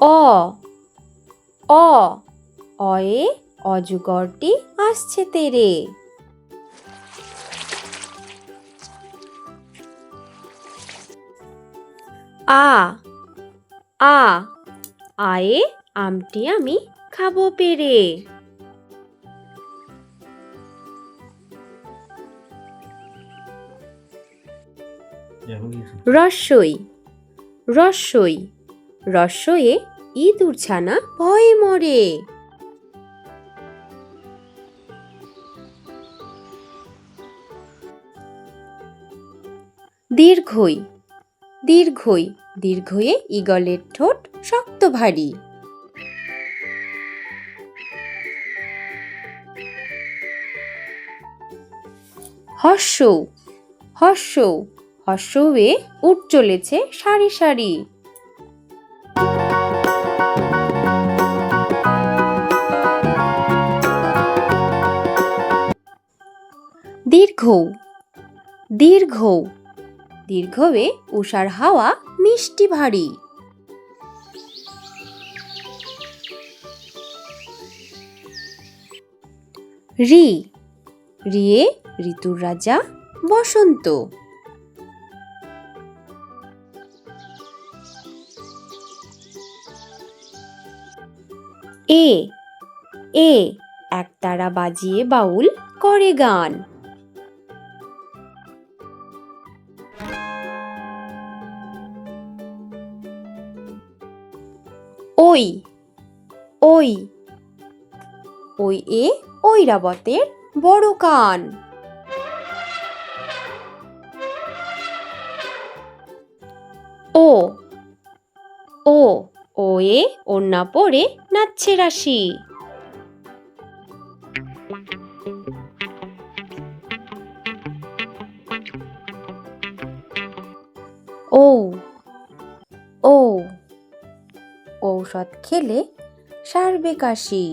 অ অ অয়ে অজগরটি আসছে তেরে। আ আ আয়ে আমটি আমি খাবো পেরে। রস্বই রস্বই রস্বয়ে ইঁদুর ছানা ভয়ে মরে। দীর্ঘই দীর্ঘই দীর্ঘয়ে ঈগলের ঠোঁট শক্ত ভারী। হর্ষৌ হর্ষৌ হর্ষৌয়ে উট চলেছে সারি সারি। দীর্ঘৌ দীর্ঘৌ দীর্ঘয়ে উষার হাওয়া মিষ্টি ভারী। রি রিয়ে ঋতুর রাজা বসন্ত। এ এ একতারা বাজিয়ে বাউল করে গান। ওই ওই ওই এ ঐরাবতের বড় কান। ও ও ওয়ে ওড়না পরে নাচছে রাশি। ঔ ঔ ঔষধ খেলে সারবে কাশি।